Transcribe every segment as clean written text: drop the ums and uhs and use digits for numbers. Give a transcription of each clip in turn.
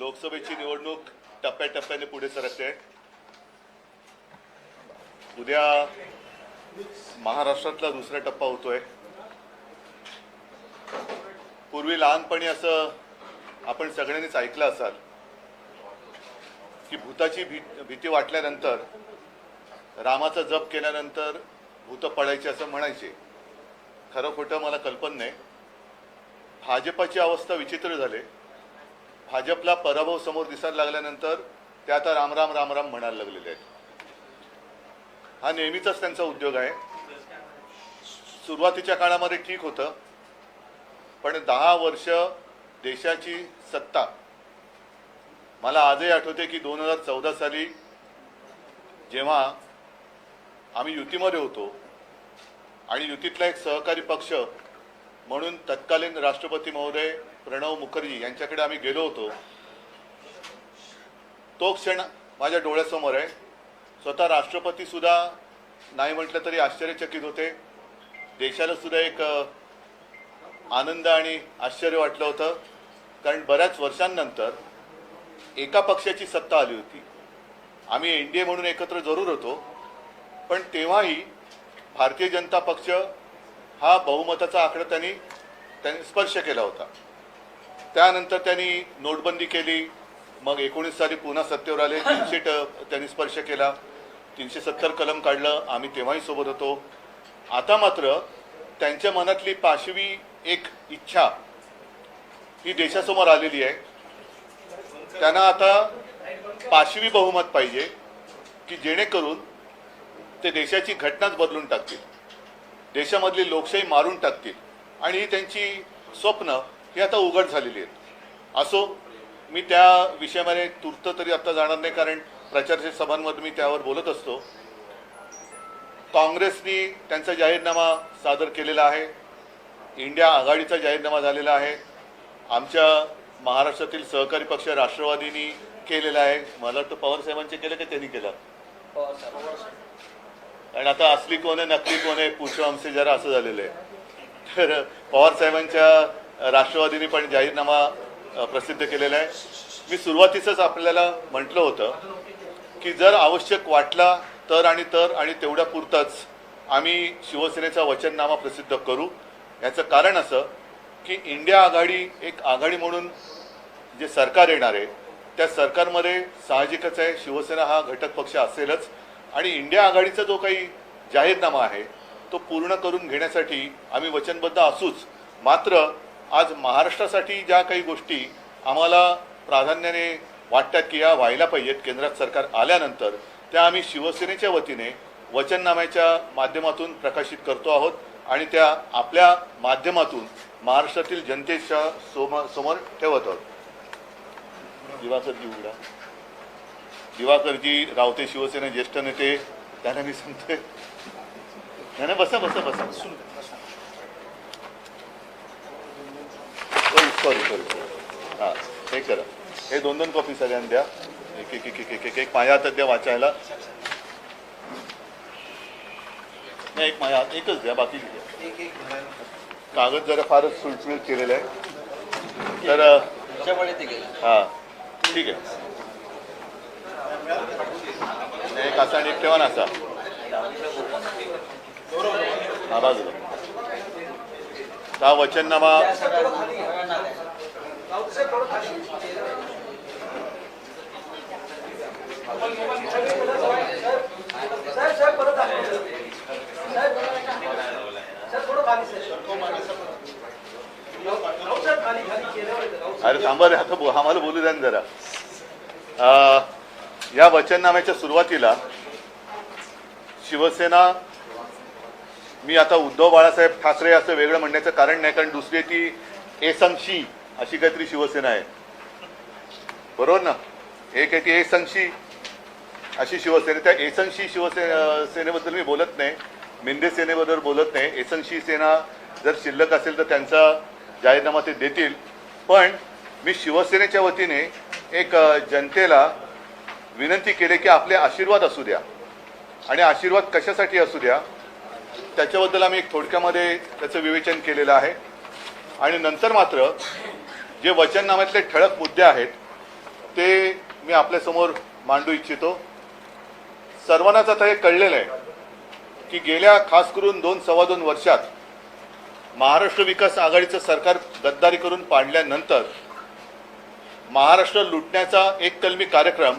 लोकसभेची निवडणूक टप्प्याटप्प्याने पुढे सरकते. उद्या महाराष्ट्रातला दुसरा टप्पा होतोय. पूर्वी लहानपणी असं आपण सगळ्यांनीच ऐकलं असाल की भूताची भीती वाटल्यानंतर रामाचा जप केल्यानंतर भूत पडायचे असं म्हणायचे. खरं खोटं मला कल्पना नाही. भाजपची अवस्था विचित्र झाली. भाजपला पराभव समोर दिसायला लागल्यानंतर ते आता राम राम राम राम म्हणायला लागलेले आहेत. हा नेहमीचाच त्यांचा उद्योग आहे. सुरुवातीच्या काळामध्ये ठीक होतं, पण 10 वर्ष देशाची सत्ता. मला आजही आठवते की 2014 साली जेव्हा आम्ही युतीमध्ये होतो आणि युतीतला एक सहकारी पक्ष म्हणून तत्कालीन राष्ट्रपती महोदय प्रणव मुखर्जी यांच्याकडे आम्ही गेलो होतो. तो क्षण माझ्या डोळ्यासमोर आहे. स्वतः राष्ट्रपती सुद्धा नाही म्हटलं तरी आश्चर्यचकित होते. देशाला सुद्धा एक आनंद आणि आश्चर्य वाटलं होतं, कारण बऱ्याच वर्षांनंतर एका पक्षाची सत्ता आली होती. आम्ही एनडीए म्हणून एकत्र जरूर होतो, पण तेव्हाही भारतीय जनता पक्ष हा बहुमताचा आकडा त्यांनी स्पर्श केला होता. त्यानंतर त्यांनी नोटबंदी केली. मग 19 साली पुन्हा सत्तेवर आले. 300 त्यांनी स्पर्श केला. 370 कलम काढलं. आम्ही तेव्हाही सोबत होतो. आता मात्र त्यांच्या मनातली 5वी एक इच्छा ही देशासमोर आलेली आहे. त्यांना आता 5वी बहुमत पाहिजे की जेणेकरून ते देशाची घटनाच बदलून टाकतील, देशामधली लोकशाही मारून टाकतील. आणि ही त्यांची स्वप्न ही आता उघड झालेली आहेत. असो, मी त्या विषयामध्ये तूर्त तरी आता जाणार नाही, कारण प्रचार सभांमध्ये मी त्यावर बोलत असतो. काँग्रेसनी त्यांचा जाहीरनामा सादर केलेला आहे. इंडिया आघाडीचा जाहीरनामा झालेला आहे. आमच्या महाराष्ट्रातील सहकारी पक्ष राष्ट्रवादीनी केलेला आहे. मला वाटतं पवार साहेबांचे केलं की त्यांनी केलं. कारण आता असली कोण आहे नकली कोण आहे पूछो हमसे जरा असं झालेलं आहे. तर पवार साहेबांच्या राष्ट्रवादीने पण जाहीरनामा प्रसिद्ध केलेला आहे. मी सुरुवातीसच आपल्याला म्हटलं होतं की जर आवश्यक वाटला तर आणि तेवढ्या पुरतंच आम्ही शिवसेनेचा वचननामा प्रसिद्ध करू. याचं कारण असं की इंडिया आघाडी एक आघाडी म्हणून जे सरकार येणार आहे त्या सरकारमध्ये साहजिकच आहे शिवसेना हा घटक पक्ष असेलच. आणि इंडिया आघाडीचा जो काही जाहीरनामा आहे तो पूर्ण करून घेण्यासाठी आम्ही वचनबद्ध असूच. मात्र आज महाराष्ट्रासाठी ज्या काही गोष्टी आम्हाला प्राधान्याने वाटतात की या व्हायला पाहिजेत केंद्रात सरकार आल्यानंतर, त्या आम्ही शिवसेनेच्या वतीने वचननाम्याच्या माध्यमातून प्रकाशित करतो आहोत आणि त्या आपल्या माध्यमातून महाराष्ट्रातील जनतेच्या समोर ठेवत आहोत. दिवाकरजी रावते शिवसेना ज्येष्ठ नेते, त्यांना मी सांगतोय. नाही बसा बसा बसा. सॉरी हां, हे करा. हे 2 कॉपी सगळ्यांना द्या. एक माझ्या हातात द्या वाचायला. नाही, एक माझ्या हात एकच द्या, बाकी द्या. कागद जरा फारच सुलसुलीत केलेलं आहे. तर हां ठीक आहे. एक असा आणि एक ठेवा ना असा. हा बाजूला. हा वचननामा अरे थांबा रे, आता आम्हाला बोलू द्या जरा. या वचननाम्याच्या सुरुवातीला शिवसेना, मी आता उद्धव बाळासाहेब ठाकरे असं वेगळं म्हणण्याचं कारण नाही, कारण दुसरी ती एसंशी अशी काहीतरी शिवसेना आहे, बरोबर ना. एक आहे ती एसंशी अशी शिवसेना. त्या एसंशी सेनेबद्दल मी बोलत नाही, मिंदे सेनेबद्दल बोलत नाही. एसंशी सेना जर शिल्लक असेल तर त्यांचा जाहीरनामा ते देतील. पण मी शिवसेनेच्या वतीने एक जनतेला विनंती केली की आपले आशीर्वाद असू द्या. आणि आशीर्वाद कशासाठी असू द्या त्याच्याबद्दल आम्ही एक थोडक्यामध्ये त्याचं विवेचन केलेलं आहे. आणि नंतर मात्र जे वचननाम्यातले ठळक मुद्दे आहेत ते मी आपल्यासमोर मांडू इच्छितो. सर्वांनाच आता हे कळलेलं आहे की गेल्या खास करून 2-2.25 वर्षात महाराष्ट्र विकास आघाडीचं सरकार गद्दारी करून पाडल्यानंतर महाराष्ट्र लुटण्याचा एक कलमी कार्यक्रम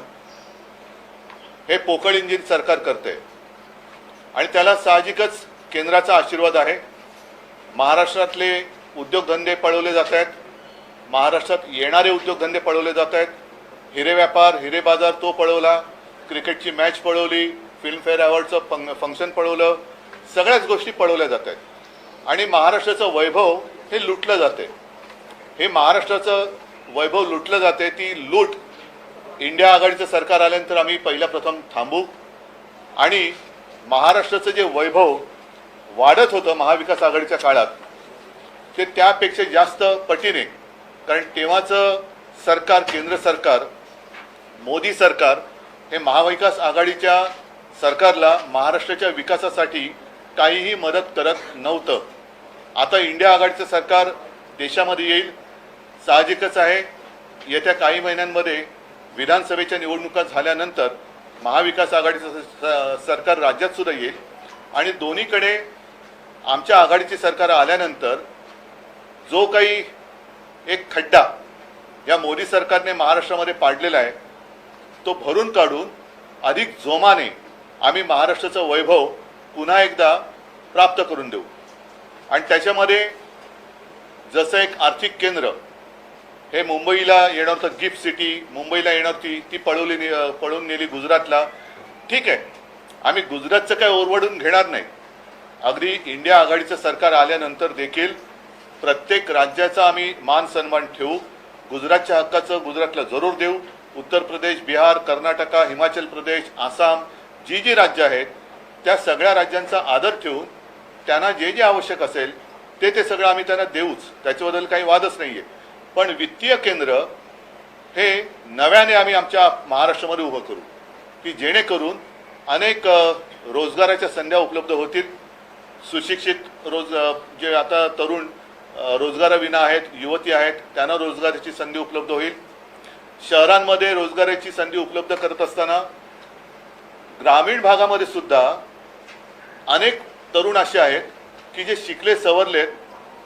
हे पोकळ इंजिन सरकार करते आणि त्याला साहजिकच केंद्राचा आशीर्वाद आहे. महाराष्ट्रातले उद्योगधंदे पळवले जात आहेत, महाराष्ट्रात येणारे उद्योगधंदे पळवले जात आहेत. हिरे व्यापार, हिरे बाजार तो पळवला, क्रिकेटची मॅच पळवली, फिल्मफेअर अवॉर्डचं फंक्शन पळवलं, सगळ्याच गोष्टी पळवल्या जात आहेत आणि महाराष्ट्राचं वैभव हे लुटलं जाते. हे महाराष्ट्राचं वैभव लुटलं जाते. ती लूट इंडिया आघाडीचं सरकार आल्यानंतर आम्ही प्रथम थांबू आणि महाराष्ट्राचं जे वैभव वाढत होतं महाविकास आघाडीच्या काळात ते त्यापेक्षा जास्त पटीने, कारण तेव्हाचं सरकार, केंद्र सरकार, मोदी सरकार हे महाविकास आघाडीच्या सरकारला महाराष्ट्राच्या विकासासाठी काहीही मदत करत नव्हतं. आता इंडिया आघाडीचं सरकार देशामध्ये येईल, साहजिकच आहे. येत्या काही महिन्यांमध्ये विधानसभेच्या निवडणुका झाल्यानंतर महाविकास आघाडीचं सरकार राज्यात सुद्धा येईल आणि दोन्हीकडे आमच्या आघाडीची सरकार आल्यानंतर जो काही एक खड्डा या मोदी सरकारने महाराष्ट्रामध्ये पाडलेला आहे तो भरून काढून अधिक जोमाने आम्ही महाराष्ट्राचं वैभव पुन्हा एकदा प्राप्त करून देऊ. आणि त्याच्यामध्ये जसं एक आर्थिक केंद्र हे मुंबईला येणार होतं, गिफ्ट सिटी मुंबईला येणार ती पळून नेली गुजरातला. ठीक आहे, आम्ही गुजरातचं काय ओरवडून घेणार नाही. अगदी इंडिया आघाडीचं सरकार आल्यानंतर देखील प्रत्येक राज्याचा आम्ही मान सन्मान ठेवू. गुजरातच्या हक्काचं गुजरातला जरूर देऊ. उत्तर प्रदेश, बिहार, कर्नाटका, हिमाचल प्रदेश, आसाम जी राज्य आहेत त्या सगळ्या राज्यांचा आदर ठेवून त्यांना जे जे आवश्यक असेल ते सगळं आम्ही त्यांना देऊच, त्याच्याबद्दल काही वादच नाही आहे. पण वित्तीय केंद्र हे नव्याने आम्ही आमच्या महाराष्ट्रामध्ये उभं करू की जेणेकरून अनेक रोजगाराच्या संध्या उपलब्ध होतील. सुशिक्षित जे आता तरुण रोजगाराविना आहेत, युवती आहेत, त्यांना रोजगाराची संधी उपलब्ध होईल. शहरांमध्ये रोजगाराची संधी उपलब्ध करत असताना ग्रामीण भागामध्ये सुद्धा अनेक तरुण असे आहेत की जे शिकले सवरलेत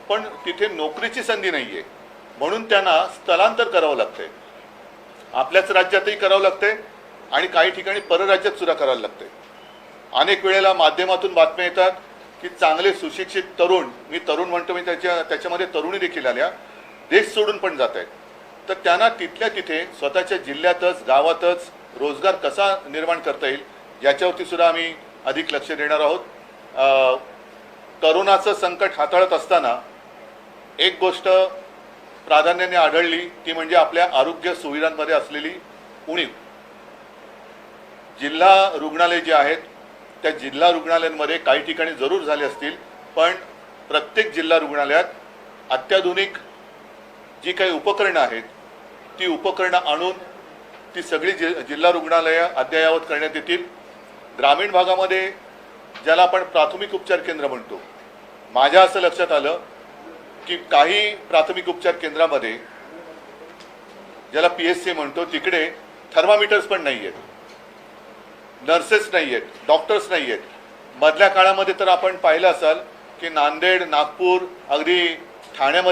पण तिथे नोकरीची संधी नाही आहे, म्हणून त्यांना स्थलांतर करावं लागते. आपल्याच राज्यातही करावं लागते आणि काही ठिकाणी परराज्यात सुद्धा करावं लागते. अनेक वेळेला माध्यमातून बातम्या येतात की चांगले सुशिक्षित तरुण, मी तरुण म्हणतो मी त्याच्यामध्ये तरुणी देखील आल्या, देश सोडून पण जात आहेत. तर त्यांना तिथल्या तिथे स्वतःच्या जिल्ह्यातच गावातच रोजगार कसा निर्माण करता येईल याच्यावरती सुद्धा आम्ही अधिक लक्ष देणार आहोत. करोनाचं संकट हाताळत असताना एक गोष्ट प्राधान्याने आढळली ती म्हणजे आपल्या आरोग्य सुविधांमध्ये असलेली उणीव. जिल्हा रुग्णालय जे आहेत त्या जिल्हा रुग्णालयांमध्ये काही ठिकाणी जरूर झाले असतील, पण प्रत्येक जिल्हा रुग्णालयात अत्याधुनिक जी काही उपकरणं आहेत ती उपकरणं आणून ती सगळी जिल्हा रुग्णालयं अद्ययावत करण्यात येतील. ग्रामीण भागामध्ये ज्याला आपण प्राथमिक उपचार केंद्र म्हणतो, माझ्या असं लक्षात आलं की काही प्राथमिक उपचार केंद्रामध्ये ज्याला PSC म्हणतो तिकडे थर्मामीटर्स पण नाही आहेत, नर्सेस नाही आहेत, डॉक्टर्स नाही आहेत. मधल्या काळामध्ये तर आपण पाहिलं असाल की नांदेड, नागपूर, अगदी ठाण्यामध्ये